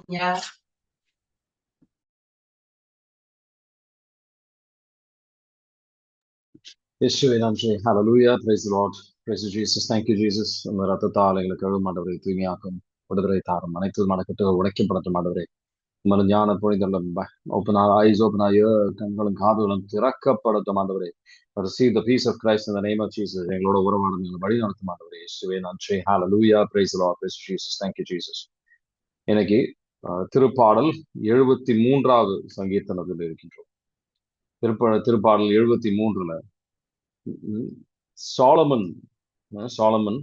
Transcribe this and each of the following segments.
Yeah. இயேசுவே நன்றி. Hallelujah. Praise the Lord. Praise you, Jesus. Thank you, Jesus. உங்க ரத்தத்தால் எங்களுக்கு கழுவும் ஆண்டவரை, தூய்மையாக்கும், விடுதலை தாரும், அனைத்து மனக்கட்டு உடைக்கப்படட்டும் ஆண்டவரே. உமது ஞான புனிதர்களும் open our eyes, open our ears, கண்களும் காதுகளும் திறக்கப்படட்டும் ஆண்டவரே. Receive the peace of Christ in the name of Jesus. எங்களோட உறவாடும் எங்களை வழி நடத்தும் ஆண்டவரே. இயேசுவே நன்றி. Hallelujah. Praise the Lord. Praise you, Jesus. Thank you, Jesus. இன்னைக்கு திருப்பாடல் 73வது சங்கீர்த்தனத்தில் இருக்கின்றோம். திருப்பாடல் 73ல சாலமன் சாலமன்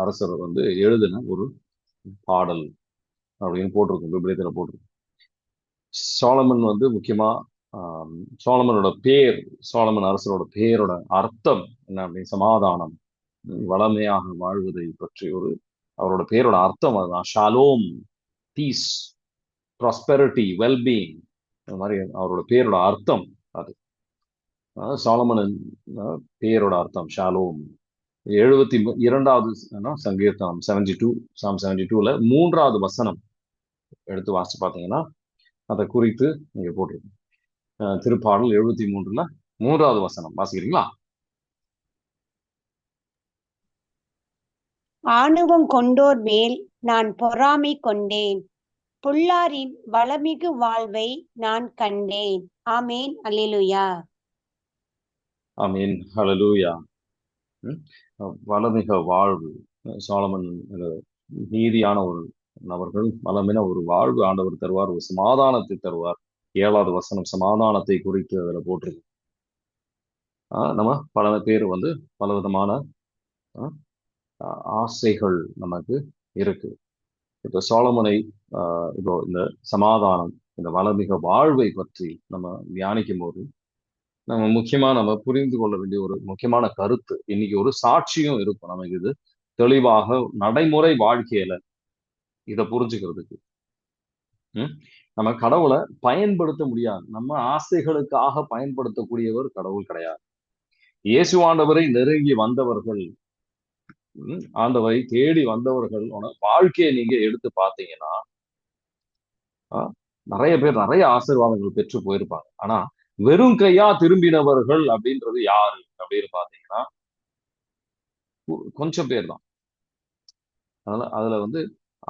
அரசர் வந்து எழுதின ஒரு பாடல் அப்படின்னு போட்டிருக்கும், விபரீதத்துல போட்டிருக்கும். சாலமன் வந்து முக்கியமா சாலமனோட பேர், சாலமன் அரசரோட பேரோட அர்த்தம் என்ன அப்படின்னு, சமாதானம், வளமையாக வாழ்வதை பற்றி ஒரு அவரோட பேரோட அர்த்தம் அதுதான். ஷாலோம், பீஸ், ப்ராஸ்பெரிட்டி, வெல்பீயிங், இந்த மாதிரி அவரோட பேரோட அர்த்தம் அது. சாலமனின் பேரோட அர்த்தம் ஷாலோம். 72வது சங்கீர்த்தனம் 72, சாம் 72ல 3வது வசனம் எடுத்து வாசிச்சு பார்த்தீங்கன்னா அதை குறித்து நீங்க போட்டிருக்கு. திருப்பாடல் 73ல 3வது வசனம் வாசிக்கிறீங்களா? ஆணவம் கொண்டோர் மேல் நான் பொறாமை கொண்டேன், புல்லாரின் வளமிகு வாழ்வை நான் கண்டேன். ஆமேன். அல்லேலூயா. ஆமீன். ஹல்லேலூயா. வளமிக வாழ்வு, சாலமன் நீதியான ஒரு நபர்கள், வளமின ஒரு வாழ்வு ஆண்டவர் தருவார், ஒரு சமாதானத்தை தருவார். 7வது வசனம் சமாதானத்தை குறித்து அதுல போட்டிருக்கு. நம்ம பல பேர் வந்து பலவிதமான ஆசைகள் நமக்கு இருக்கு. இப்போ சாலமனை இப்போ இந்த சமாதானம், இந்த வளமிக வாழ்வை பற்றி நம்ம தியானிக்கும் போது நம்ம முக்கியமா நம்ம புரிந்து கொள்ள வேண்டிய ஒரு முக்கியமான கருத்து, இன்னைக்கு ஒரு சாட்சியும் இருக்கும் நமக்கு இது தெளிவாக நடைமுறை வாழ்க்கையில இதை புரிஞ்சுக்கிறதுக்கு. நம்ம கடவுளை பயன்படுத்த முடியாது, நம்ம ஆசைகளுக்காக பயன்படுத்தக்கூடியவர் கடவுள் கிடையாது. இயேசு ஆண்டவரை நெருங்கி வந்தவர்கள், ஆண்டவரை தேடி வந்தவர்களோட வாழ்க்கையை நீங்க எடுத்து பார்த்தீங்கன்னா நிறைய பேர் நிறைய ஆசீர்வாதங்கள் பெற்று போயிருப்பாங்க. ஆனா வெறும் கையா திரும்பினவர்கள் அப்படின்றது யாரு அப்படின்னு பாத்தீங்கன்னா கொஞ்சம் பேர் தான். அதனால அதுல வந்து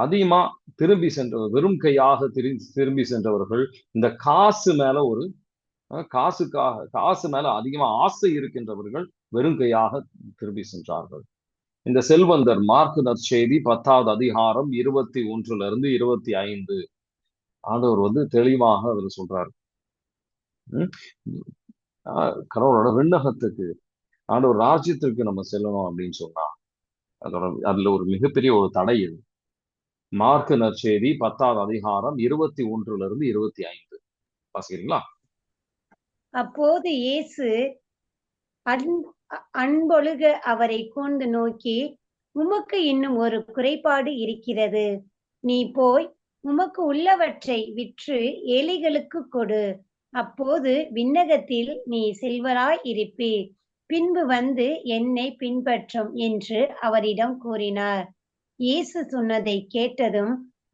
அதிகமா திரும்பி சென்றவர், வெறும் கையாக திரும்பி சென்றவர்கள், இந்த காசு மேல ஒரு காசு மேல அதிகமா ஆசை இருக்கின்றவர்கள் வெறும் கையாக திரும்பி சென்றார்கள். இந்த செல்வந்தர், மார்க்கு நற்செய்தி 10வது அதிகாரம் 21 25 ஆண்டவர் வந்து தெளிவாக அவர் சொல்றாரு. கடவுளோட விண்ணகத்துக்கு, ஆண்டவர் ராஜ்யத்திற்கு நம்ம செல்லணும் அப்படின்னு சொன்னா அதுல ஒரு மிகப்பெரிய ஒரு தடை இது. மார்க்கு நற்செய்தி 10வது அதிகாரம் 21 25 வாசிக்கிறீங்களா? அப்போது இயேசு அன்பொழுக அவரை கூர்ந்து நோக்கி, உமக்கு இன்னும் ஒரு குறைபாடு இருக்கிறது. நீ போய் உமக்கு உள்ளவற்றை விற்று ஏழைகளுக்கு கொடு, அப்போது விண்ணகத்தில் நீ செல்வராய் இருப்பீர். பின்பு வந்து என்னை பின்பற்றும் என்று அவரிடம் கூறினார். இயேசு சொன்னதை கேட்டதும்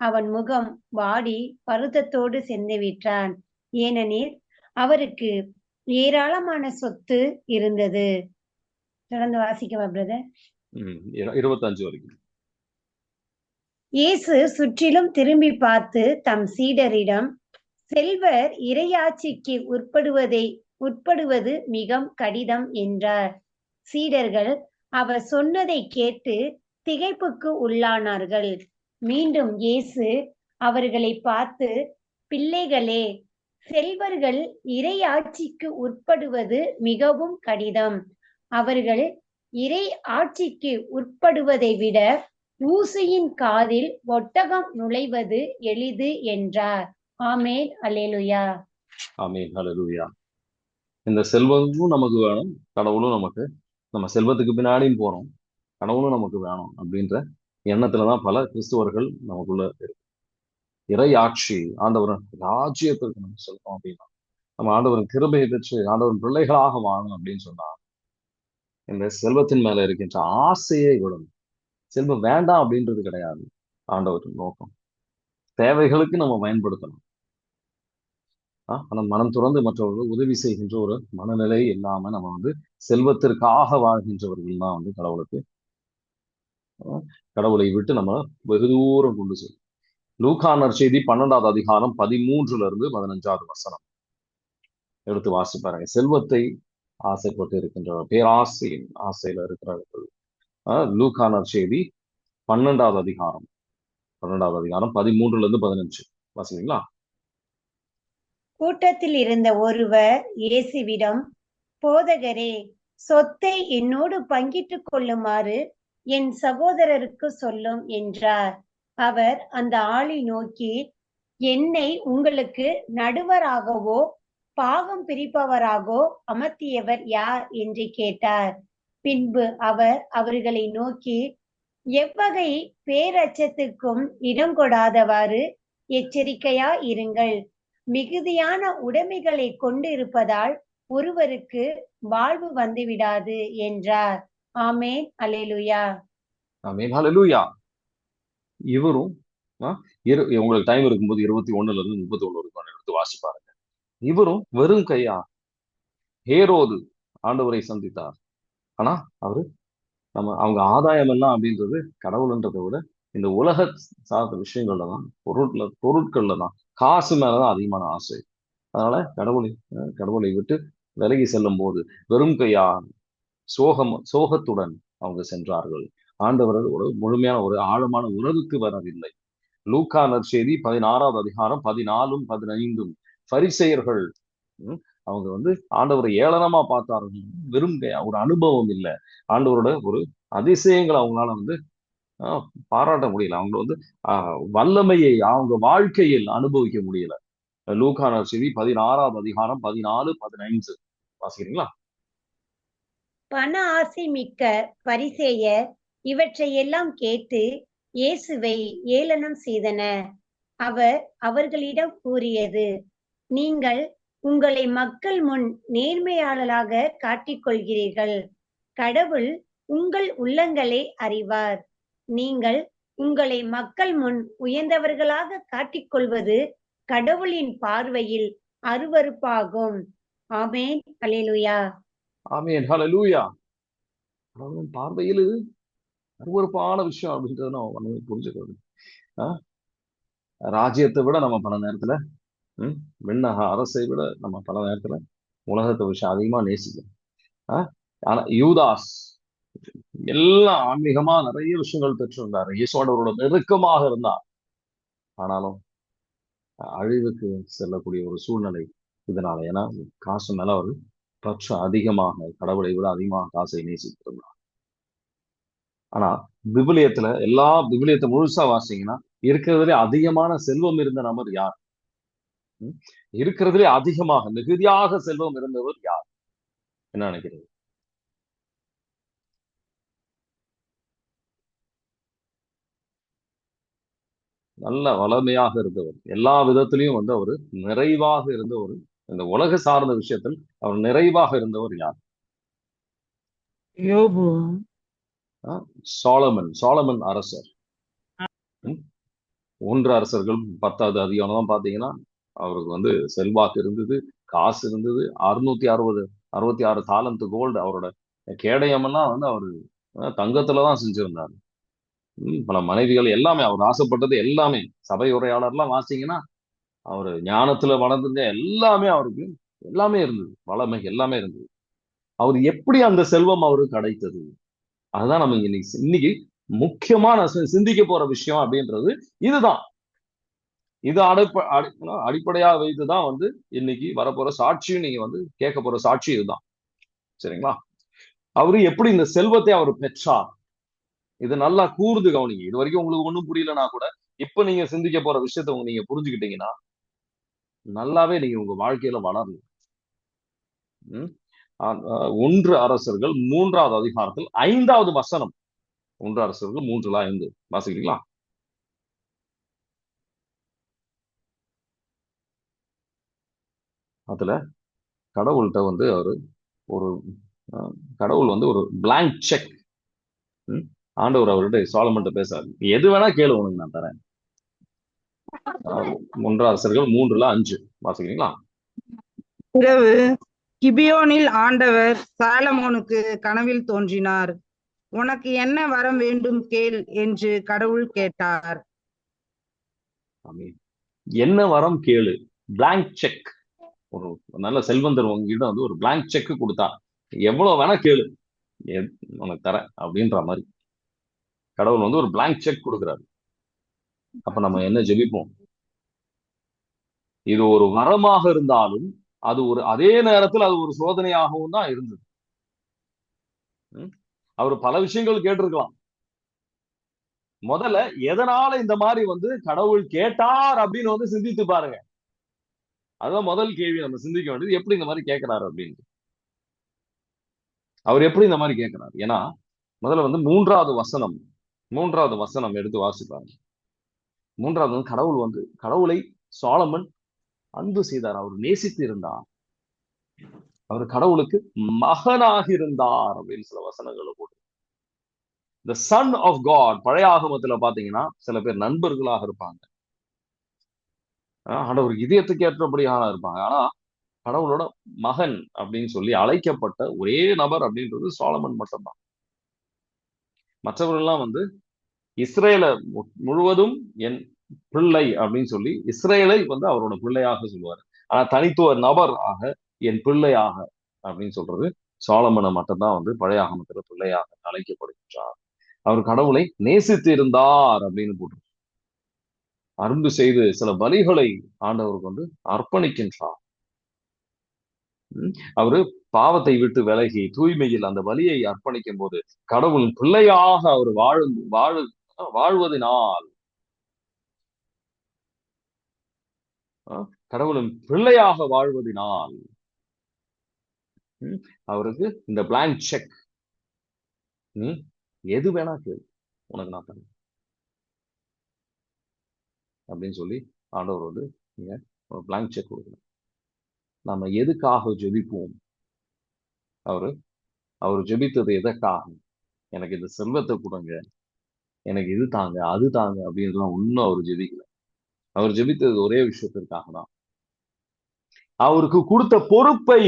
அவன் முகம் வாடி பருத்தத்தோடு சென்று விட்டான், ஏனெனில் அவருக்கு ஏராளமான சொத்து இருந்தது. தொடர்ந்து வாசிக்கவா பிரதர்? 25 வரைக்கும். இயேசு சுற்றிலும் திரும்பி பார்த்து தம் சீடரிடம், செல்வர் இறையாட்சிக்கு உட்படுவது மிக கடினம் என்றார். சீடர்கள் அவர் சொன்னதை கேட்டு திகைப்புக்கு உள்ளானார்கள். மீண்டும் இயேசு அவர்களை பார்த்து, பிள்ளைகளே, செல்வர்கள் இறையாட்சிக்கு உட்படுவது மிகவும் கடினம். அவர்கள் இறை ஆட்சிக்கு உட்படுவதை விட ஊசியின் காதில் ஒட்டகம் நுழைவது எளிது என்றார். ஆமேன். அல்லேலூயா. ஆமேன். அல்லேலூயா. இந்த செல்வமும் நமக்கு வேணும், கடவுளும் நமக்கு, நம்ம செல்வத்துக்கு பின்னாடியும் போறோம், கடவுளும் நமக்கு வேணும் அப்படின்ற எண்ணத்துலதான் பல கிறிஸ்துவர்கள் நமக்குள்ள இருக்கு. இறை ஆட்சி, ஆண்டவர் ராஜ்யத்திற்கு நம்ம சொல்றோம் அப்படின்னா, நம்ம ஆண்டவரின் கிருபையை பெற்று ஆண்டவரின் பிள்ளைகளாக வாழணும் அப்படின்னு சொன்னா இந்த செல்வத்தின் மேல இருக்கின்ற ஆசையை விடணும். செல்வம் வேண்டாம் அப்படின்றது கிடையாது ஆண்டவரின் நோக்கம். தேவைகளுக்கு நம்ம பயன்படுத்தணும். ஆனா மனம் துறந்து மற்றவர்களுக்கு உதவி செய்கின்ற ஒரு மனநிலை இல்லாம நம்ம வந்து செல்வத்திற்காக வாழ்கின்றவர்கள் தான் வந்து கடவுளை விட்டு நம்ம வெகு தூரம் கொண்டு செல்லும். லூக்கா நற்செய்தி 12வது அதிகாரம் 13 to 15 வசனம் எடுத்து வாசி பாருங்க. செல்வத்தை ஆசைப்பட்டு இருக்கின்றவர், பேராசையின் ஆசையில இருக்கிறார்கள். லூக்கா நற்செய்தி 12வது அதிகாரம் 13 to 15 வாசிங்களா? கூட்டத்தில் இருந்த ஒருவர் இயேசுவிடம், போதகரே, சொத்தை என்னோடு பங்கிட்டுக் கொள்ளுமாறு என் சகோதரருக்கு சொல்லும் என்றார். அவர் அந்த ஆளை நோக்கி, என்னை உங்களுக்கு நடுவராகவோ பாகம் பிரிப்பவராகவோ அமர்த்தியவர் யார் என்று கேட்டார். பின்பு அவர் அவர்களை நோக்கி, எவ்வகை பேரச்சத்துக்கும் இடம் கொடாதவாறு எச்சரிக்கையா இருங்கள். மிகுதியான உடைமைகளை கொண்டு இருப்பதால் ஒருவருக்கு வாழ்வு வந்துவிடாது என்றார். ஆமேன், அல்லேலூயா. ஆமேன், அல்லேலூயா. இவரும் உங்களுக்கு டைம் இருக்கும்போது 21 to 31 வரைக்கும் எடுத்து வாசி பாருங்க. இவரும் வெறும் கையா ஹேரோது ஆண்டவரை சந்தித்தார். ஆனா அவரு அவங்க ஆதாயம் எல்லாம் அப்படின்றது கடவுள்ன்றதை விட இந்த உலக சார்ந்த விஷயங்கள்ல தான், பொருட்கள்ல தான், காசு மேலதான் அதிகமான ஆசை. அதனால கடவுளை விட்டு விலகி செல்லும் போது வெறும் கையா சோகத்துடன் அவங்க சென்றார்கள். ஆண்டவர்கள் ஒரு முழுமையான ஒரு ஆழமான உறவுக்கு வரவில்லை. லூக்கா நற்செய்தி 16வது அதிகாரம் 14-15 பரிசேயர்கள் அவங்க வந்து ஆண்டவரை ஏளனமா பார்த்தார்கள். வெறும் ஒரு அனுபவம் இல்லை. ஆண்டவரோட ஒரு அதிசயங்களை அவங்களால வந்து பாராட்ட முடியல. அவங்க வந்து வல்லமையை அவங்க வாழ்க்கையில் அனுபவிக்க முடியல. லூக்கா நற்செய்தி 16வது அதிகாரம் 14-15 வாசிக்கிறீங்களா? பண ஆசை மிக்க பரிசேயர் இவற்றை எல்லாம் கேட்டு இயேசுவை ஏளனம் செய்தனர். அவர் அவர்களிடம் கூறியது, நீங்கள் உங்களை மக்கள் முன் நேர்மையாளராக காட்டிக்கொள்கிறீர்கள். கடவுள் உங்கள் உள்ளங்களை அறிவார். நீங்கள் உங்களை மக்கள் முன் உயர்ந்தவர்களாக காட்டிக்கொள்வது கடவுளின் பார்வையில் அருவருப்பாகும். ஆமேன், அல்லேலூயா. ஆமேன், ஹல்லேலூயா. கடவுளின் பார்வையில் இது அருவருப்பான விஷயம் அப்படின்றத நம்ம புரிஞ்சுக்கிறது. ராஜ்யத்தை விட நம்ம பல நேரத்துல விண்ணக அரசை விட நம்ம பல நேரத்துல உலகத்தை விஷயம் அதிகமா நேசிக்கிறோம். ஆனா யூதாஸ் எல்லாம் ஆன்மீகமா நிறைய விஷயங்கள் பெற்றிருந்தார். இயேசுவோட நெருக்கமாக இருந்தார். ஆனாலும் அழிவுக்கு செல்லக்கூடிய ஒரு சூழ்நிலை இதனால. ஏன்னா காசு மேல ஒரு பற்று அதிகமாக, கடவுளை விட அதிகமாக காசை நேசித்திருந்தார். ஆனா விவிலியத்தை முழுசா வாசிங்கன்னா இருக்கிறதுலே அதிகமான செல்வம் இருந்த நபர் யார்? இருக்கிறதுலே அதிகமாக மிகுதியாக செல்வம் இருந்தவர் யார்? என்ன நினைக்கிறது? நல்ல வளமையாக இருந்தவர், எல்லா விதத்திலையும் வந்து அவர் நிறைவாக இருந்தவர். இந்த உலக சார்ந்த விஷயத்தில் அவர் நிறைவாக இருந்தவர் யார்? யோபு. சாலமன் அரசர். 1 அரசர்கள் 10வது அதிகாரம் தான் பாத்தீங்கன்னா அவருக்கு வந்து செல்வாக்கு இருந்தது, காசு இருந்தது. 66 தாலந்து கோல்டு. அவரோட கேடயமெல்லாம் வந்து அவரு தங்கத்துலதான் செஞ்சிருந்தாரு. பல மனைவிகள், எல்லாமே அவர் ஆசைப்பட்டது எல்லாமே. சபை உரையாளர்லாம் வாசிங்கன்னா அவரு ஞானத்துல வளர்ந்துருந்த எல்லாமே அவருக்கு எல்லாமே இருந்தது, வளமை எல்லாமே இருந்தது. அவர் எப்படி அந்த செல்வம் அவருக்கு கிடைத்தது? அதுதான் நம்ம இன்னைக்கு முக்கியமான சிந்திக்க போற விஷயம் அப்படின்றது இதுதான். இது அடிப்படையாக வைத்துதான் வந்து இன்னைக்கு வரப்போற சாட்சியும் நீங்க வந்து கேட்க போற சாட்சி இதுதான். சரிங்களா? அவரு எப்படி இந்த செல்வத்தை அவர் பெற்றார்? இது நல்லா கூர்ந்து கவனிங்க. இது வரைக்கும் உங்களுக்கு ஒண்ணும் புரியலன்னா கூட இப்ப நீங்க சிந்திக்க போற விஷயத்த நீங்க புரிஞ்சுக்கிட்டீங்கன்னா நல்லாவே நீங்க உங்க வாழ்க்கையில வளரலாம். 1 அரசர்கள் 3வது அதிகாரத்தில் 5வது வசனம். 1 அரசர்கள் 3-5 வாசிக்கிறீங்களா? அதுல கடவுள்கிட்ட வந்து கடவுள் வந்து ஒரு பிளாங்க் செக். ஆண்டவர் அவர்கிட்ட சாலமன்ட்ட பேசாரு, எது வேணா கேளு, உனக்கு நான் தரேன். ஒன்று அரசர்கள் 3:5 வாசிக்கிறீங்களா? இரவு கிபியோனில் ஆண்டவர் சாலமோனுக்கு கனவில் தோன்றினார். உனக்கு என்ன வரம் வேண்டும் கேள் என்று கடவுள் கேட்டார். என்ன வரம் கேளு. Blank cheque. ஒரு நல்ல செல்வந்தர் உங்ககிட்ட வந்து ஒரு பிளாங்க் செக் கொடுத்தா எவ்வளவு வேணா கேளு, உனக்கு தரேன் அப்படின்ற மாதிரி கடவுள் வந்து ஒரு பிளாங்க் செக் கொடுக்குறாரு. அப்ப நம்ம என்ன ஜெபிப்போம்? இது ஒரு வரமாக இருந்தாலும் அது ஒரு அதே நேரத்தில் அது ஒரு சோதனையாகவும் தான் இருந்தது. அவர் பல விஷயங்கள் கேட்டிருக்கலாம். முதல்ல எதனால இந்த மாதிரி வந்து கடவுள் கேட்டார் அப்படின்னு வந்து சிந்தித்து பாருங்க. அதுதான் முதல் கேள்வி நம்ம சிந்திக்க வேண்டியது. எப்படி இந்த மாதிரி கேட்கிறாரு அப்படின்னு. அவர் எப்படி இந்த மாதிரி கேட்கிறாரு? ஏன்னா முதல்ல வந்து மூன்றாவது வசனம் எடுத்து வாசிப்பாங்க. மூன்றாவது வந்து கடவுளை சாலமன் அன்பு செய்தார், அவர் நேசித்து இருந்தார், அவர் கடவுளுக்கு மகனாக இருந்தார் அப்படின்னு சில வசனங்களை போட்டு த சன் ஆஃப் காட். பழைய ஆகமத்துல பாத்தீங்கன்னா சில பேர் நண்பர்களாக இருப்பாங்க, ஆண்டவர் இதயத்துக்கு ஏற்றபடியாக இருப்பாங்க. ஆனா கடவுளோட மகன் அப்படின்னு சொல்லி அழைக்கப்பட்ட ஒரே நபர் அப்படின்றது சாலமன் மட்டும்தான். மற்றவர்கள்லாம் வந்து இஸ்ரேலை முழுவதும் என் பிள்ளை அப்படின்னு சொல்லி இஸ்ரேலை வந்து அவரோட பிள்ளையாக சொல்லுவார். ஆனா தனித்துவ நபர் ஆக என் பிள்ளையாக அப்படின்னு சொல்றது சாலமனை மட்டும்தான் வந்து பழைய ஆகமத்துல பிள்ளையாக அழைக்கப்படுகின்றார். அவர் கடவுளை நேசித்து இருந்தார் அப்படின்னு போட்டு அன்பு செய்து சில பலிகளை ஆண்டவருக்கு வந்து அர்ப்பணிக்கின்றார். அவரு பாவத்தை விட்டு விலகி தூய்மையில் அந்த பலியை அர்ப்பணிக்கும் போது கடவுள் பிள்ளையாக அவர் வாழ்வதனால் கடவுளின் பிள்ளையாக வாழ்வதனால் அவருக்கு இந்த பிளாங்க் செக், நீ எது வேணா கேளு, உனக்கு நான் தரேன் அப்படின்னு சொல்லி ஆண்டவர் வந்து நீங்க ஒரு பிளாங்க் செக் கொடுக்கணும். நம்ம எதுக்காக ஜெபிப்போம்? அவர் ஜெபித்தது எதற்காக? எனக்கு இந்த செல்வத்தை கொடுங்க, எனக்கு இது தாங்க அது தாங்க அப்படின்லாம் ஒன்னும் அவர் ஜெபிக்கல. அவர் ஜெபித்தது ஒரே விஷயத்திற்காக தான். அவருக்கு கொடுத்த பொறுப்பை,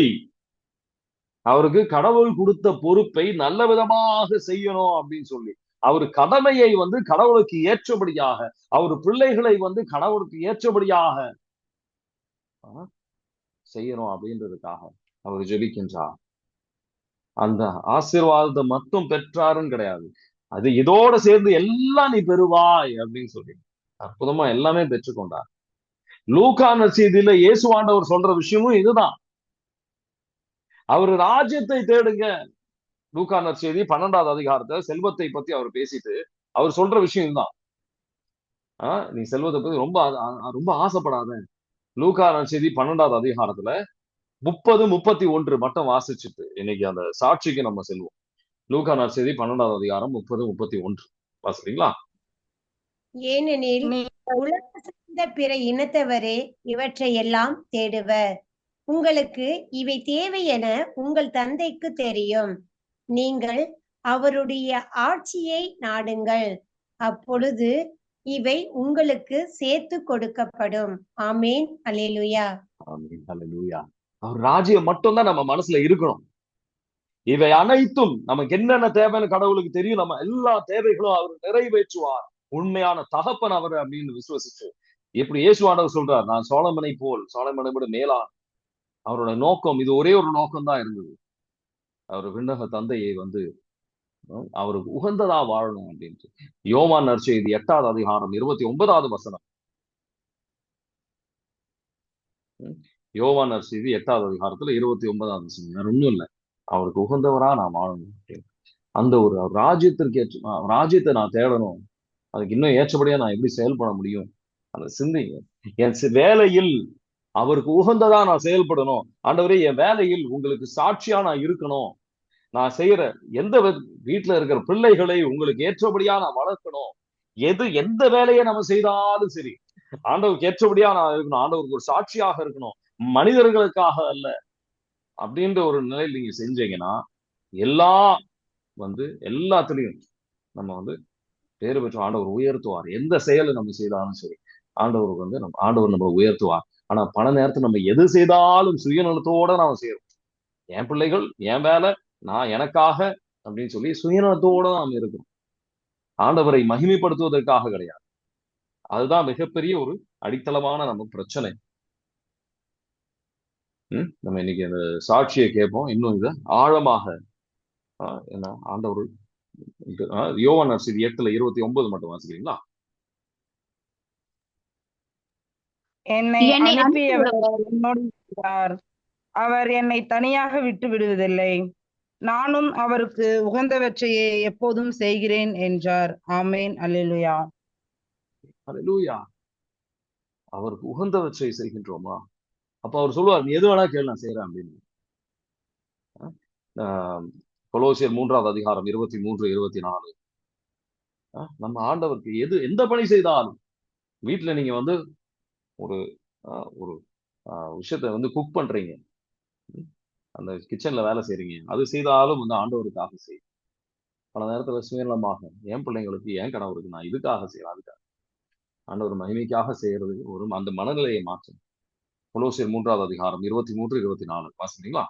அவருக்கு கடவுள் கொடுத்த பொறுப்பை நல்ல விதமாக செய்யணும் அப்படின்னு சொல்லி அவர் கடமையை வந்து கடவுளுக்கு ஏற்றபடியாக, அவர் பிள்ளைகளை வந்து கடவுளுக்கு ஏற்றபடியாக செய்யணும் அப்படின்றதுக்காக அவர் ஜெபிக்கின்றார். அந்த ஆசீர்வாதத்தை மட்டும் பெற்றாருன்னு கிடையாது, அது இதோட சேர்ந்து எல்லாம் நீ பெறுவாய் அப்படின்னு சொல்லி அற்புதமா எல்லாமே பெற்றுக்கொண்டார். லூக்கா நற்செய்தியில இயேசு ஆண்டவர் சொல்ற விஷயமும் இதுதான். அவர் ராஜ்யத்தை தேடுங்க. லூக்கா நற்செய்தி 12வது அதிகாரத்தை செல்வத்தை பத்தி அவர் பேசிட்டு அவர் சொல்ற விஷயம் இதுதான். நீ செல்வத்தை பத்தி ரொம்ப ஆசைப்படாத. லூக்கா நற்செய்தி 12வது அதிகாரத்துல 30, 31 மட்டும் வாசிச்சுட்டு இன்னைக்கு அந்த சாட்சிக்கு நம்ம செல்வோம். லூக்கா நற்செய்தி 12வது அதிகாரம் 30, 31 வாசிக்கிறீங்களா? ஏனெனில் உலக சேர்ந்த பிற இனத்தவரே இவற்றை எல்லாம் தேடுவர். உங்களுக்கு இவை தேவை என உங்கள் தந்தைக்கு தெரியும். நீங்கள் அவருடைய ஆட்சியை நாடுங்கள், அப்பொழுது இவை உங்களுக்கு சேர்த்து கொடுக்கப்படும். ஆமேன். அல்லேலூயா. ஆமேன். அல்லேலூயா. அவர் ராஜ்யம் மட்டும்தான் நம்ம மனசுல இருக்கணும். இவை அனைத்தும் நமக்கு என்னென்ன தேவைன்னு கடவுளுக்கு தெரியும். நம்ம எல்லா தேவைகளும் அவர் நிறைவேற்றுவார். உண்மையான தகப்பன் அவர் அப்படின்னு விசுவசிச்சு எப்படி இயேசுவானவர் சொல்றார், நான் சோலமனை போல், சோலமனை விட மேலான். அவரோட நோக்கம் இது ஒரே ஒரு நோக்கம் தான் இருந்தது. அவர் விண்ணக தந்தையை வந்து அவருக்கு உகந்ததா வாழணும் அப்படின்ட்டு. யோவான் நற்செய்தி 8வது அதிகாரம் 29வது வசனம். யோவான் நற்செய்தி 8வது அதிகாரத்துல 29வது வசனம். வேற ஒண்ணும் இல்லை, அவருக்கு உகந்தவரா நான் வாழணும் அப்படின்னு. அந்த ஒரு ராஜ்யத்திற்கு ஏற்ற ராஜ்யத்தை நான் தேடணும், அதுக்கு இன்னும் ஏற்றபடியா நான் எப்படி செயல்பட முடியும் அந்த சிந்தைங்க. என் வேலையில் அவருக்கு உகந்ததா நான் செயல்படணும். ஆண்டவரே, என் வேலையில் உங்களுக்கு சாட்சியா நான் இருக்கணும். நான் செய்யற எந்த வீட்டுல இருக்கிற பிள்ளைகளை உங்களுக்கு ஏற்றபடியா நான் வளர்க்கணும். எந்த வேலையை நம்ம செய்தாலும் சரி ஆண்டவருக்கு ஏற்றபடியா நான் இருக்கணும், ஆண்டவருக்கு ஒரு சாட்சியாக இருக்கணும், மனிதர்களுக்காக அல்ல அப்படின்ற ஒரு நிலையில் நீங்க செஞ்சீங்கன்னா எல்லாத்துலயும் நம்ம வந்து பேறு பெற்ற ஆண்டவர் உயர்த்துவார். எந்த செயலை நம்ம செய்தாலும் சரி ஆண்டவருக்கு வந்து ஆண்டவர் நம்மளை உயர்த்துவார். ஆனா பல நேரத்துல நம்ம எது செய்தாலும் சுயநலத்தோட நாம செய்யறோம். என் பிள்ளைகள், என் வேலை, நான் எனக்காக அப்படின்னு சொல்லி சுயநலத்தோட நாம் இருக்கிறோம். ஆண்டவரை மகிமைப்படுத்துவதற்காக கிடையாது. அதுதான் மிகப்பெரிய ஒரு அடித்தளமான நம்ம பிரச்சனை. நம்ம இன்னைக்கு அந்த சாட்சியை கேட்போம். இன்னும் இதை ஆழமாக என்ன ஆண்டவர் யோவான் நற்செய்தி 8:29 மட்டும் வாசிக்கிறீங்களா? என்னை அனுப்பியவர் என்னோடு இருக்கிறார். அவர் என்னை தனியாக விட்டு விடுவதில்லை. நானும் அவருக்கு உகந்தவற்றையே எப்போதும் செய்கிறேன் என்றார். ஆமேன். அல்லேலூயா. அல்லேலூயா. அவருக்கு உகந்தவற்றை செய்கின்றோமா? அப்ப அவர் சொல்லுவார், நீ எது வேணா கேளு, நான் செய்யறேன் அப்படின்னு. கொலோசியர் 3:23, 24. நம்ம ஆண்டவருக்கு எந்த பணி செய்தாலும், வீட்டுல நீங்க வந்து ஒரு ஒரு விஷயத்த வந்து குக் பண்றீங்க, அந்த கிச்சன்ல வேலை செய்றீங்க, அது செய்தாலும் வந்து ஆண்டவருக்காக செய்யும். பல நேரத்துல சுயநலமாக என் பிள்ளைங்களுக்கு, என் கணவருக்கு நான் இதுக்காக செய்யலாம், அதுக்காக ஆண்டவர் மகிமைக்காக செய்யறது ஒரு அந்த மனநிலையை மாற்றும். கொலோசியர் 3:23, 24 வாசிக்கிறீங்களா?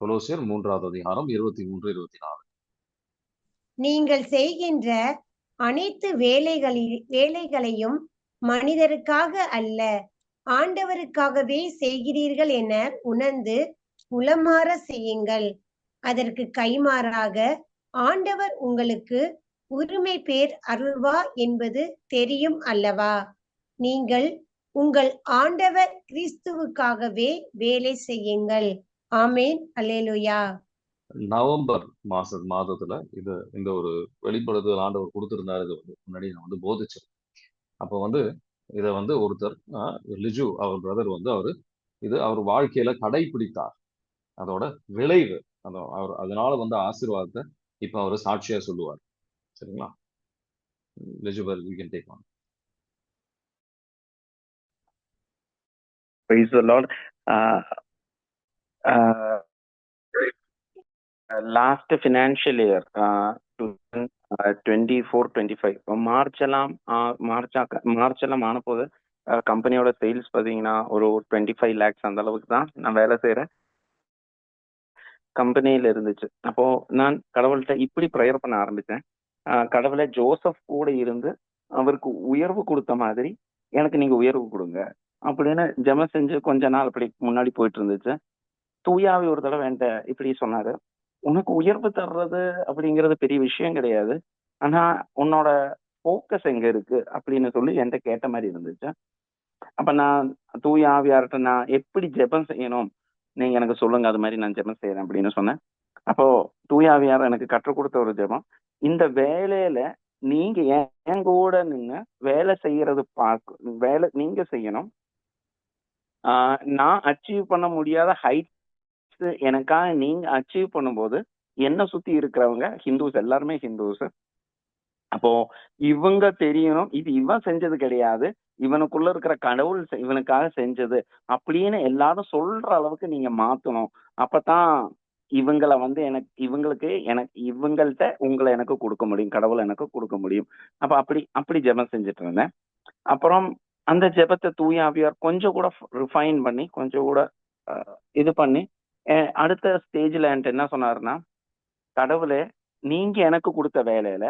கொலோசியர் 3:23, 24. நீங்கள் செய்கின்ற அனைத்து வேலைகளையும் மனிதருக்காக அல்ல, ஆண்டவருக்காகவே செய்கிறீர்கள் என உணர்ந்து உளமாற செய்யுங்கள். அதற்கு கைமாறாக ஆண்டவர் உங்களுக்கு உரிமை பேர் அருள்வார் என்பது தெரியும் அல்லவா? நீங்கள் உங்கள் ஆண்டவர் கிறிஸ்துவுக்காகவே வேலை செய்யுங்கள். ஆமேன். அல்லேலூயா. நவம்பர் மாதத்துல இந்த ஒரு வெளிப்படுத்தல் ஆண்டவர் கொடுத்திருந்தாரு. இது வந்து முன்னாடி நான் வந்து போதிச்சேன். அப்போ வந்து இதை வந்து ஒருத்தர் லிஜு அவர் பிரதர் வந்து அவர் வாழ்க்கையில கடைபிடித்தார். அதோட விளைவு அவர் அதனால வந்து ஆசீர்வாதத்தை இப்ப அவரு சாட்சியா சொல்லுவார். சரிங்களா? Liju brother, you can take on. Praise the Lord. Last financial year 24-25 March எல்லாம் ஆன போது கம்பெனியோட சேல்ஸ் பார்த்தீங்கன்னா ஒரு 25 lakhs அந்த அளவுக்கு தான் நான் வேலை செய்யறேன் கம்பெனியில இருந்துச்சு. அப்போ நான் கடவுள்கிட்ட இப்படி ப்ரேயர் பண்ண ஆரம்பித்தேன். கடவுளை ஜோசப் கூட இருந்து அவருக்கு உயர்வு கொடுத்த மாதிரி எனக்கு நீங்க உயர்வு கொடுங்க அப்படின்னு ஜெபம் செஞ்சு கொஞ்ச நாள் அப்படி முன்னாடி போயிட்டு இருந்துச்சு. தூயாவி ஒரு தடவை என்கிட்ட இப்படி சொன்னாரு, உனக்கு உயர்வு தர்றது அப்படிங்கிறது பெரிய விஷயம் கிடையாது, ஆனா உன்னோட போக்கஸ் எங்க இருக்கு அப்படின்னு சொல்லி என்கிட்ட கேட்ட மாதிரி இருந்துச்சு. அப்ப நான் தூய ஆவியார்கிட்ட நான் எப்படி ஜெபம் செய்யணும் நீங்க எனக்கு சொல்லுங்க, அது மாதிரி நான் ஜெபம் செய்யறேன் அப்படின்னு சொன்னேன். அப்போ தூய ஆவியார் எனக்கு கற்றுக் கொடுத்த ஒரு ஜெபம், இந்த வேலையில நீங்க என் கூட நின்று வேலை செய்யறது வேலை நீங்க செய்யணும். நான் அச்சீவ் பண்ண முடியாத ஹைட்ஸ் எனக்காக நீங்க அச்சீவ் பண்ணும்போது என்ன சுத்தி இருக்கிறவங்க ஹிந்துஸ், எல்லாருமே ஹிந்துஸ், அப்போ இவங்க தெரியணும் இது இவன் செஞ்சது கிடையாது, இவனுக்குள்ள இருக்கிற கடவுள் இவனுக்காக செஞ்சது அப்படின்னு எல்லாரும் சொல்ற அளவுக்கு நீங்க மாத்தணும். அப்பதான் இவங்களை வந்து இவங்கள்ட்ட உங்களை எனக்கு கொடுக்க முடியும், கடவுளை எனக்கு கொடுக்க முடியும். அப்ப அப்படி ஜெபம் செஞ்சுட்டு இருந்தேன். அப்புறம் அந்த ஜெபத்தை தூய ஆவியார் கொஞ்சம் கூட ரிஃபைன் பண்ணி கொஞ்சம் கூட இது பண்ணி அடுத்த ஸ்டேஜ்ல என்கிட்ட என்ன சொன்னாருன்னா, கடவுளே நீங்க எனக்கு கொடுத்த வேலையில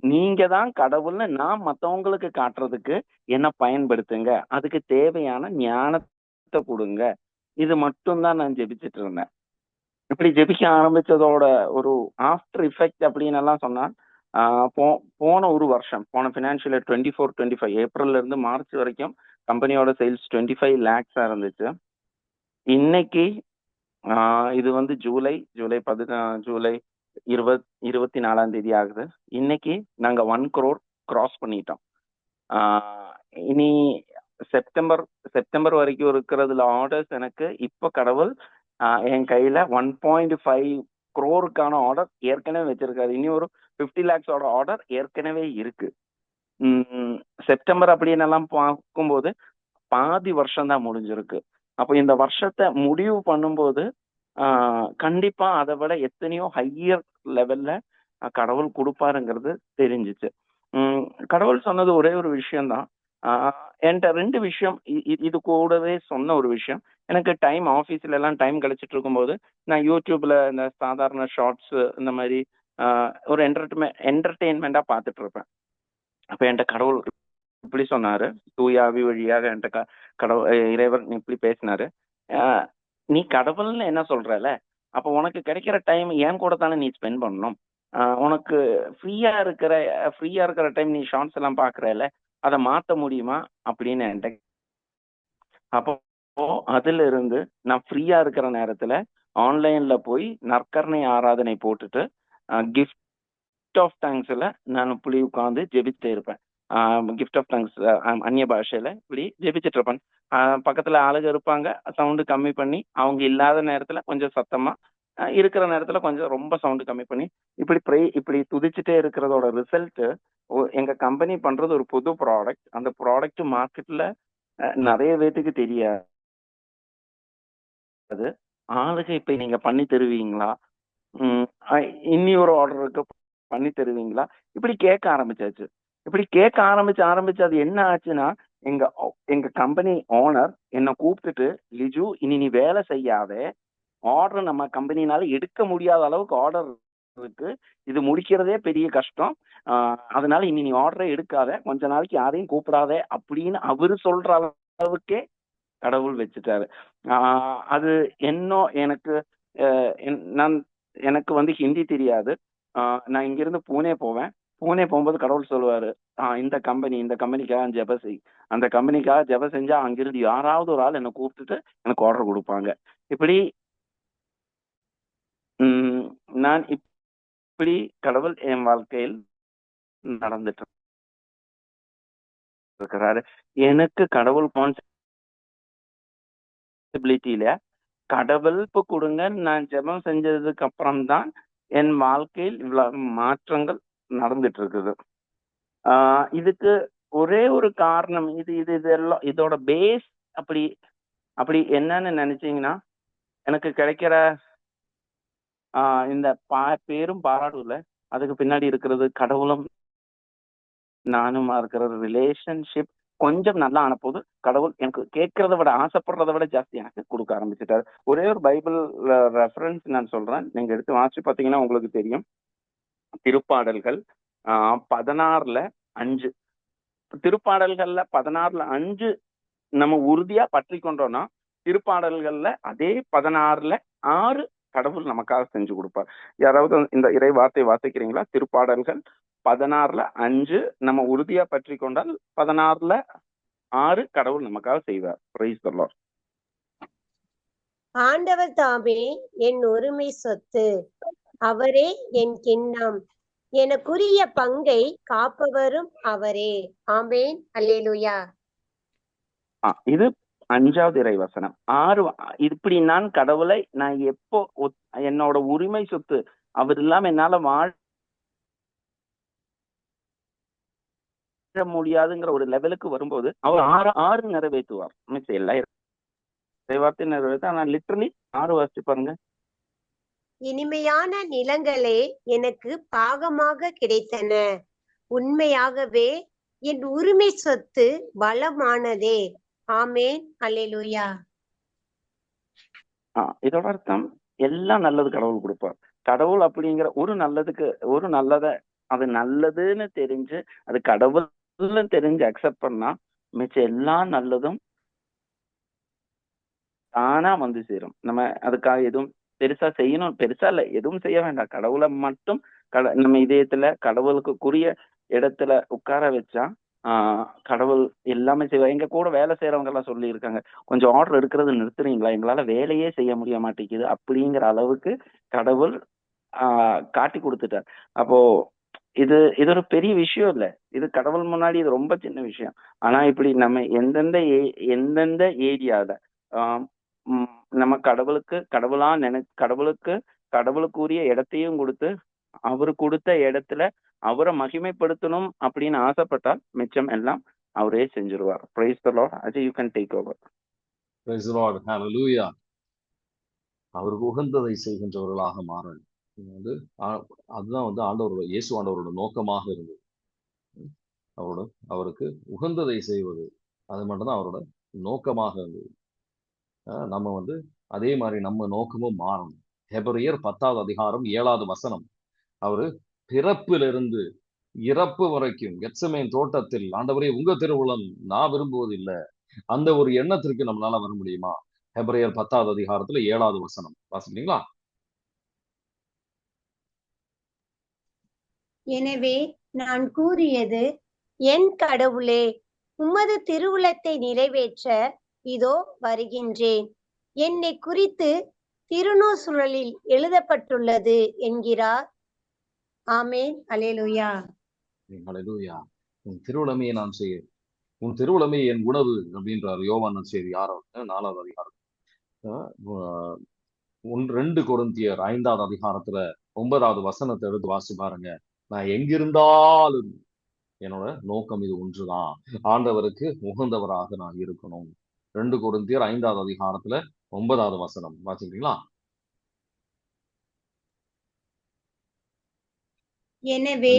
நீங்க தான் கடவுள்னு நான் மத்தவங்களுக்கு காட்டுறதுக்கு என்ன பயன்படுத்துங்க, அதுக்கு தேவையான ஞானத்தை கொடுங்க. இது மட்டும்தான் நான் ஜெபிச்சுட்டு இருந்தேன். இப்படி ஜெபிக்க ஆரம்பிச்சதோட ஒரு ஆஃப்டர் எஃபெக்ட் அப்படின்னு எல்லாம் சொன்னா, போன ஒரு வருஷம், போன ஃபினான்ஷியல் 24-25 ஏப்ரல்ல இருந்து மார்ச் வரைக்கும் கம்பெனியோட சேல்ஸ் 25 lakhs இருந்துச்சு. இன்னைக்கு இது வந்து ஜூலை 24 ஆகுது. இன்னைக்கு நாங்க 1 crore கிராஸ் பண்ணிட்டோம். இனி செப்டம்பர் வரைக்கும் இருக்கிறதுல ஆர்டர்ஸ் எனக்கு இப்ப கடவுள் என் கையில 1.5 crore ஆர்டர் ஏற்கனவே வச்சிருக்காரு. இனி ஒரு 50 lakhs ஆர்டர் ஏற்கனவே இருக்கு. செப்டம்பர் அப்படின்னு எல்லாம் பார்க்கும்போது பாதி வருஷம் தான் முடிஞ்சிருக்கு. அப்போ இந்த வருஷத்தை முடிவு பண்ணும்போது கண்டிப்பா அதை விட எத்தனையோ ஹையர் லெவல்ல கடவுள் கொடுப்பாருங்கிறது தெரிஞ்சிச்சு. கடவுள் சொன்னது ஒரே ஒரு விஷயம்தான். என்கிட்ட 2 விஷயம் இது கூடவே சொன்ன ஒரு விஷயம். எனக்கு டைம் ஆஃபீஸ்ல எல்லாம் டைம் கிடைச்சிட்டு இருக்கும்போது நான் யூடியூப்ல இந்த சாதாரண ஷார்ட்ஸ் இந்த மாதிரி ஒரு என்டர்டெயின்மெண்டா பார்த்துட்டு இருப்பேன். அப்ப என்கிட்ட கடவுள் இப்படி சொன்னாரு, தூயாவி வழியாக என்கிட்ட இறைவர் இப்படி பேசினாரு. நீ கடவுள்னு என்ன சொல்றல, அப்ப உனக்கு கிடைக்கிற டைம் ஏன் கூட தானே நீ ஸ்பெண்ட் பண்ணணும். உனக்கு ஃப்ரீயா இருக்கிற டைம் நீ ஷார்ட்ஸ் எல்லாம் பாக்குறல, அதை மாத்த முடியுமா அப்படின்னு என்கிட்ட. அப்போ அதுல இருந்து நான் ஃப்ரீயா இருக்கிற நேரத்துல ஆன்லைன்ல போய் நற்கரணை ஆராதனை போட்டுட்டு கிஃப்ட் ஆஃப் தேங்க்ஸ்ல நான் இப்படி உட்காந்து ஜெபிச்சுட்டே இருப்பேன். கிஃப்ட் ஆஃப் தேங்க்ஸ் அந்நிய பாஷையில இப்படி ஜெபிச்சுட்டு இருப்பேன். பக்கத்துல ஆளுங்க இருப்பாங்க, சவுண்டு கம்மி பண்ணி, அவங்க இல்லாத நேரத்துல கொஞ்சம் சத்தமா, இருக்கிற நேரத்துல கொஞ்சம் ரொம்ப சவுண்டு கம்மி பண்ணி இப்படி துதிச்சுட்டே இருக்கிறதோட ரிசல்ட், எங்க கம்பெனி பண்றது ஒரு புது ப்ராடக்ட். அந்த ப்ராடக்ட் மார்க்கெட்ல நிறைய பேத்துக்கு தெரியாது. ஆளுக இப்ப நீங்க பண்ணி தருவீங்களா, இன்னி ஒரு ஆர்டருக்கு பண்ணி தருவீங்களா, இப்படி கேட்க ஆரம்பிச்சாச்சு. இப்படி கேட்க ஆரம்பிச்சு அது என்ன ஆச்சுன்னா, எங்க கம்பெனி ஓனர் என்னை கூப்பிட்டுட்டு, லிஜு இனி நீ வேலை செய்யாத, ஆர்டர் நம்ம கம்பெனினால எடுக்க முடியாத அளவுக்கு ஆர்டர் இருக்கு, இது முடிக்கிறதே பெரிய கஷ்டம், அதனால இனி நீ ஆர்டரே எடுக்காத, கொஞ்ச நாளைக்கு யாரையும் கூப்பிடாத அப்படின்னு அவரு சொல்ற அளவுக்கே கடவுள் வச்சுட்டாரு. அது எனக்கு வந்து ஹிந்தி தெரியாது. நான் இங்கிருந்து பூனே போவேன். பூனே போகும்போது கடவுள் சொல்லுவாரு, இந்த கம்பெனிக்காக ஜெப செய், அந்த கம்பெனிக்காக ஜெப செஞ்சா அங்கிருந்து யாராவது ஒரு ஆள் என்னை கூப்பிட்டுட்டு எனக்கு ஆர்டர் கொடுப்பாங்க. இப்படி நான் இப்படி கடவுள் என் வாழ்க்கையில் நடந்துட்டு இருக்கிறாரு. எனக்கு கடவுள் கான்செப்டிலிட்டியில கடவுள் கொடுங்க நான் ஜெபம் செஞ்சதுக்கு அப்புறம் தான் என் வாழ்க்கையில் இவ்வளவு மாற்றங்கள் நடந்துட்டு இருக்குது. இதுக்கு ஒரே ஒரு காரணம், இதெல்லாம் இதோட பேஸ் அப்படி என்னன்னு நினைச்சீங்கன்னா, எனக்கு கிடைக்கிற இந்த பேரும் பாராட்டுல அதுக்கு பின்னாடி இருக்கிறது கடவுளும் நானுமா இருக்கிற ரிலேஷன்ஷிப் கொஞ்சம் நல்லா ஆன போது கடவுள் எனக்கு கேட்கறத விட ஆசைப்படுறத விட ஜாஸ்தி எனக்கு கொடுக்க ஆரம்பிச்சுட்டாரு. ஒரே ஒரு பைபிள் ரெஃபரன்ஸ் நான் சொல்றேன், நீங்க எடுத்து வாசிச்சு பார்த்தீங்கன்னா உங்களுக்கு தெரியும். திருப்பாடல்கள் 16:5. திருப்பாடல்கள்ல 16:5 நம்ம உறுதியா பற்றி கொண்டோம்னா, திருப்பாடல்கள்ல அதே 16:6 கடவுள் நமக்காக செஞ்சு கொடுப்பார். யாராவது இந்த இறை வார்த்தை வாசிக்கிறீங்களா? திருப்பாடல்கள் 16:5 நம்ம உறுதியா பற்றி கொண்டால் 16:6 கடவுள் நமக்காக செய்வார். Price the Lord. ஆண்டவர் தாமே என் உரிமை சொத்து, அவரே என் கிண்ணம், எனக்குரிய பங்கை காப்பவரும் அவரே. ஆமென். அல்லேலூயா. இது 5வது இறை வசனம். 6 இப்படி நான் கடவுளை நான் எப்போ என்னோட உரிமை சொத்து, அவர் இல்லாம என்னால வாழ முடியாதுங்கிற ஒரு லெவலுக்கு வரும்போது அவர் 6 நிறைவேற்றுவார். மிச்சம் எல்லா வார்த்தை நிறைவேற்ற. ஆனா லிட்டரலி 6 வாசிச்சு பாருங்க. இனிமையான நிலங்களே எனக்கு பாகமாக கிடைத்தன, உண்மையாகவே என் உரிமை சொத்து பலமானதே. ஆமென். அல்லேலூயா. இதோட அர்த்தம் எல்லாம் நல்லது கடவுள் கொடுப்பார். கடவுள் அப்படிங்கிற ஒரு நல்லத அது நல்லதுன்னு தெரிஞ்சு அது கடவுள்னு தெரிஞ்சு அக்செப்ட் பண்ணா மிச்சம் எல்லா நல்லதும் தானா வந்து சேரும். நம்ம அதுக்காக எதுவும் பெருசா செய்யணும், பெருசா இல்ல, எதுவும் செய்ய வேண்டாம். கடவுளை மட்டும் நம்ம இதயத்துல கடவுளுக்குரிய இடத்துல உட்கார வச்சா கடவுள் எல்லாமே செய்வார். எங்க கூட வேலை செய்யறவங்க எல்லாம் சொல்லி இருக்காங்க, கொஞ்சம் ஆர்டர் எடுக்கிறது நிறுத்துறீங்களா, எங்களால வேலையே செய்ய முடிய மாட்டேங்குது அப்படிங்கிற அளவுக்கு கடவுள் காட்டி கொடுத்துட்டார். அப்போ இது ஒரு பெரிய விஷயம் இல்ல, இது கடவுள் முன்னாடி இது ரொம்ப சின்ன விஷயம். ஆனா இப்படி நம்ம எந்தெந்த ஏரியால நம்ம கடவுளுக்குரிய இடத்தையும் கொடுத்து அவரு கொடுத்த இடத்துல அவரை மகிமைப்படுத்தணும் அப்படின்னு ஆசைப்பட்டால் மிச்சம் எல்லாம் அவரே செஞ்சிருவார். Praise the Lord. Ajay, you can take over. Praise the Lord. Hallelujah. அவருக்கு உகந்ததை செய்கின்றவர்களாக மாற வந்து அதுதான் வந்து ஆண்டவரோட இயேசு ஆண்டவரோட நோக்கமாக இருந்தது. அவருக்கு உகந்ததை செய்வது அது மட்டும்தான் அவரோட நோக்கமாக இருந்தது. நம்ம வந்து அதே மாதிரி நம்ம நோக்கமும் மாறணும். ஹெபிரியர் 10வது அதிகாரம் 7வது வசனம். அவரு பிறப்பிலிருந்து இறப்பு வரைக்கும் கெத்சமேன் தோட்டத்தில் ஆண்டவரே உங்க திருவுளம் நான் விரும்புவது இல்லை, அந்த ஒரு எண்ணத்திற்கு நம்மளால வர முடியுமா? ஹெபிரியர் 10வது அதிகாரத்துல 7வது வசனம் வாசிக்கிறீங்களா? எனவே நான் கூறியது, என் கடவுளே, உமது திருவுளத்தை நிறைவேற்ற இதோ வருகின்றேன். என்னை குறித்து திருநூசுழலில் எழுதப்பட்டுள்ளது என்கிறார். ஆமேன். அல்லேலூயா. அல்லேலூயா. உன் திருவுளமே நான் செய்ய, உன் திருவுளமே என் உணவு அப்படின்றார் யோவான் செய்தி 4வது அதிகாரம். 2 கொரிந்தியர் 5வது அதிகாரத்துல 9வது வசனத்தை எடுத்து வாசி பாருங்க. நான் எங்கிருந்தாலும் என்னோட நோக்கம் இது ஒன்றுதான், ஆண்டவருக்கு உகந்தவராக நான் இருக்கணும். 2 கொரிந்தியர் 5வது அதிகாரத்துல 9வது வசனம் வாசிக்கிறீங்களா? எனவே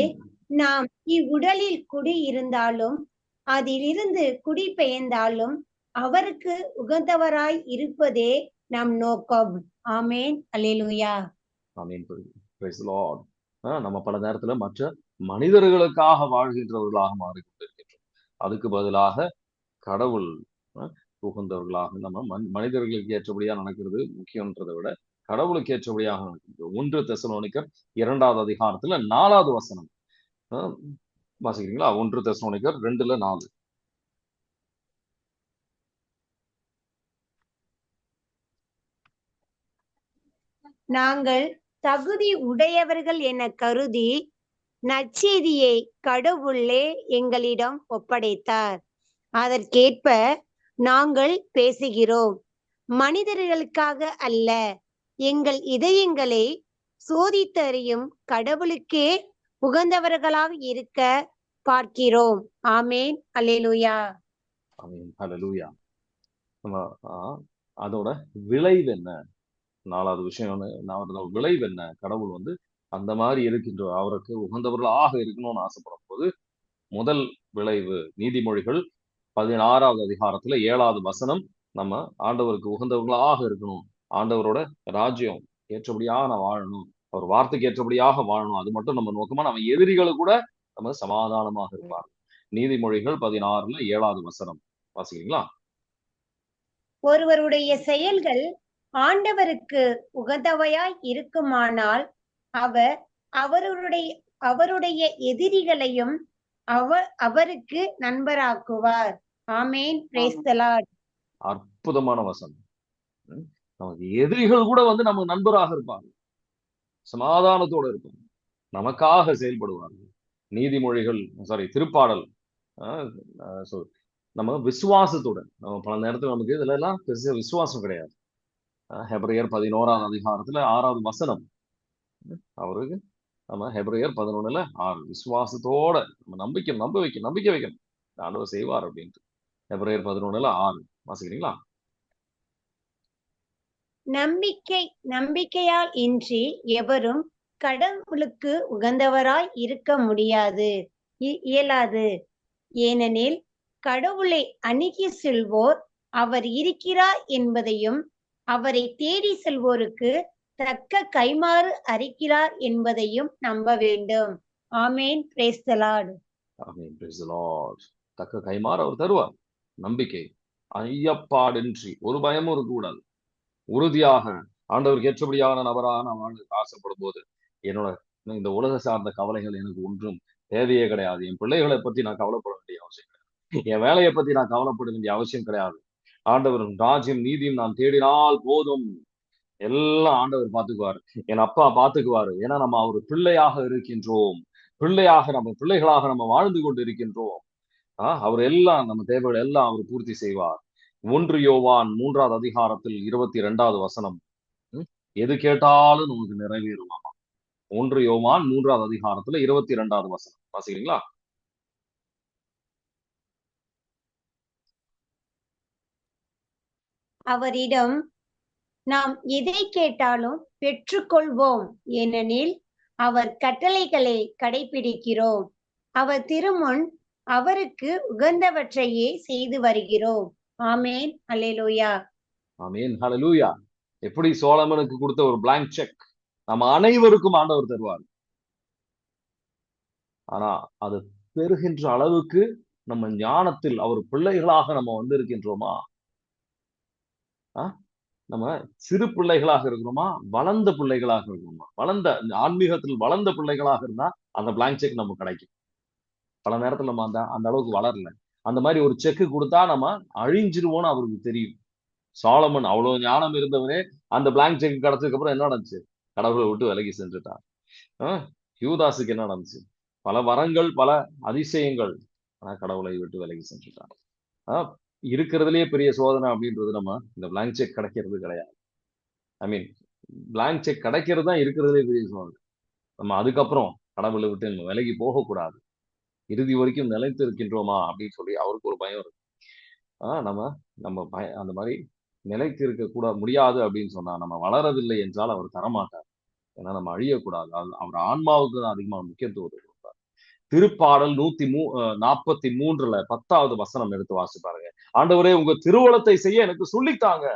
நாம் இவ்வுடலில் குடியிருந்தாலும் அதிலிருந்து குடிபெயர்ந்தாலும் அவருக்கு உகந்தவராய் இருப்பதே நம் நோக்கம். Amen. Alleluia. Amen. Praise the Lord. நம்ம பல நேரத்துல மற்ற மனிதர்களுக்காக வாழ்கின்றவர்களாக மாறிக்கொண்டிருக்கின்றோம். அதுக்கு பதிலாக கடவுள் உகந்தவர்களாக நம்ம மனிதர்களுக்கு ஏற்றபடியா நடக்கிறது முக்கியன்றதை விட கடவுளுக்கு ஏற்றபடியாக நடக்கிறது. 1 தெசலோனிக்கர் 2வது அதிகாரத்துல 4வது வசனம் வாசிக்கிறீங்களா? 1 தெசலோனிக்கர் 2:4. நாங்கள் தகுதி உடையவர்கள் என கருதி நற்செய்தியை கடவுளே எங்களிடம் ஒப்படைத்தார். அதற்கேற்ப நாங்கள் பேசுகிறோம், மனிதர்களுக்காக அல்ல. எங்கள் இதயங்களை சோதித்தறியும் கடவுளுக்கே உகந்தவர்களாக இருக்க பார்க்கிறோம். ஆமேன். அல்லேலூயா. ஆமேன். அல்லேலூயா. அதோட விளைவு என்ன? 4வது விஷயம் விளைவு என்ன? கடவுள் வந்து அந்த மாதிரி இருக்கின்ற அவருக்கு உகந்தவர்களாக இருக்கணும்னு ஆசைப்படும் போது முதல் விளைவு நீதிமொழிகள் 16வது அதிகாரத்துல 7வது வசனம், நம்ம ஆண்டவருக்கு உகந்தவர்களாக இருக்கணும், ஆண்டவரோட ராஜ்யம் ஏற்றபடியாக நான் வாழணும், அவர் வார்த்தைக்கு ஏற்றபடியாக வாழணும், அது மட்டும் நம்ம நோக்கமா நம்ம எதிரிகளை கூட நம்ம சமாதானமாக இருப்பார். நீதிமொழிகள் 16ல 7வது வசனம் வாசிக்கிறீங்களா? ஒருவருடைய செயல்கள் ஆண்டவருக்கு உகந்தவையாய் இருக்குமானால் அவர் அவருடைய எதிரிகளையும் அவருக்கு நண்பராக்குவார். ஆமேன். Praise the Lord. அற்புதமான வசனம். நமக்கு எதிரிகள் கூட வந்து நமக்கு நண்பராக இருப்பாங்க, சமாதானத்தோட இருப்பாங்க, நமக்காக செயல்படுவார்கள். நீதிமொழிகள் திருப்பாடல் நம்ம விசுவாசத்துடன், நம்ம பல நேரத்தில் நமக்கு இதுல எல்லாம் பெருசா விசுவாசம் கிடையாது. ஹெபிரியர் 11வது அதிகாரத்துல 6வது வசனம் அவருக்கு நம்ம ஹெபிரியர் 11ல 6 விசுவாசத்தோட நம்ம நம்பிக்கை வைக்கணும் ஆண்டவர் செய்வார் அப்படின்ட்டு. ஹெபிரியர் 11ல 6 வாசிக்கிறீங்களா? நம்பிக்கையால் இன்றி எவரும் கடவுளுக்கு உகந்தவராய் இருக்க இயலாது. ஏனெனில் கடவுளை அணுகி செல்வோர் அவர் இருக்கிறார் என்பதையும் அவரை தேடி செல்வோருக்கு தக்க கைமாறு அளிக்கிறார் என்பதையும் நம்ப வேண்டும். Amen. Praise the Lord. Amen. Praise the Lord. தக்க கைமாறு அவர் தருவார். நம்பிக்கை, ஐயப்பாடின்றி, ஒரு பயமும் இருக்கக்கூடாது, உறுதியாக ஆண்டவருக்கு ஏற்றபடியான நபராக நான் வாழ ஆசைப்படும் போது என்னோட இந்த உலக சார்ந்த கவலைகள் எனக்கு ஒன்றும் தேவையே கிடையாது. என் பிள்ளைகளை பத்தி நான் கவலைப்பட வேண்டிய அவசியம் கிடையாது, என் வேலையை பத்தி நான் கவலைப்பட வேண்டிய அவசியம் கிடையாது. ஆண்டவரும் ராஜ்யம் நீதியும் நான் தேடினால் போதும், எல்லாம் ஆண்டவர் பார்த்துக்குவாரு, என் அப்பா பார்த்துக்குவாரு. ஏன்னா நம்ம அவர் பிள்ளையாக இருக்கின்றோம், நம்ம பிள்ளைகளாக நம்ம வாழ்ந்து கொண்டு இருக்கின்றோம். அவர் எல்லாம் நம்ம தேவைகள் எல்லாம் அவர் பூர்த்தி செய்வார். 1 யோவான் 3வது அதிகாரத்தில் 22வது வசனம், எது கேட்டாலும் நமக்கு நிறைவேறுவாமா. 1 யோவான் 3வது அதிகாரத்துல 22வது வசனம் வாசிக்கிறீங்களா? அவரிடம், நாம் எதை கேட்டாலும் பெற்றுக்கொள்வோம், ஏனெனில் அவர் கட்டளைகளை கடைபிடிக்கிறோம். அவர் திருமுன் அவருக்கு உகந்தவற்றையே செய்து வருகிறோம். ஆமேன். அல்லேலூயா. ஆமீன். ஹல்லேலூயா. எப்படி சோலமனுக்கு கொடுத்த ஒரு பிளாங்க் செக் நம்ம அனைவருக்கும் ஆண்டவர் தருவார். ஆனா அது பெறுகின்ற அளவுக்கு நம்ம ஞானத்தில் அவர் பிள்ளைகளாக நம்ம வந்திருக்கின்றோமா? நம்ம சிறு பிள்ளைகளாக இருக்கிறோமா? வளர்ந்த பிள்ளைகளாக இருக்கிறோமா? வளர்ந்த ஆன்மீகத்தில் வளர்ந்த பிள்ளைகளாக இருந்தா அந்த பிளாங்க் செக் நமக்கு கிடைக்கும். பல நேரத்துல நம்ம அந்த அளவுக்கு வளரல. அந்த மாதிரி ஒரு செக் கொடுத்தா நம்ம அழிஞ்சிருவோம்னு அவருக்கு தெரியும். சாலமன் அவ்வளவு ஞானம் இருந்தவனே அந்த பிளாங்க் செக் கிடைச்சதுக்கு அப்புறம் என்ன நடந்துச்சு? கடவுளை விட்டு விலகி சென்றுட்டான். யூதாசுக்கு என்ன நடந்துச்சு? பல வரங்கள், பல அதிசயங்கள், ஆனா கடவுளை விட்டு விலகி சென்றுட்டான். இருக்கிறதுலயே பெரிய சோதனை அப்படின்றது நம்ம இந்த பிளாங்க் செக் கிடைக்கிறது கிடையாது. ஐ மீன் பிளாங்க் செக் கிடைக்கிறது தான் இருக்கிறதுலே பெரிய சோதனை. நம்ம அதுக்கப்புறம் கடவுளை விட்டு நம்ம விலகி போகக்கூடாது. இறுதி வரைக்கும் நிலைத்து இருக்கின்றோமா அப்படின்னு சொல்லி அவருக்கு ஒரு பயம் இருக்கு. நம்ம அந்த மாதிரி நிலைத்து இருக்க முடியாது அப்படின்னு சொன்னா, நம்ம வளரவில்லை என்றால் அவர் தரமாட்டார். ஏன்னா நம்ம அழியக்கூடாது. அவர் ஆன்மாவுக்கு தான் அதிகமாக முக்கியத்துவம் கொடுப்பார். திருப்பாடல் 143 10வது வசனம் எடுத்து வாசி பாருங்க. ஆண்டவரே, உங்க திருவுளத்தை செய்ய எனக்கு சொல்லித்தாங்க.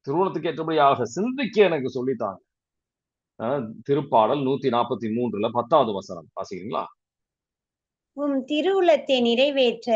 திருவுளத்துக்கு ஏற்றபடியாக சிந்திக்க எனக்கு சொல்லித்தாங்க. திருப்பாடல் 143 10வது வசனம் வாசிக்கிறீங்களா? உம் திருவுளத்தை நிறைவேற்ற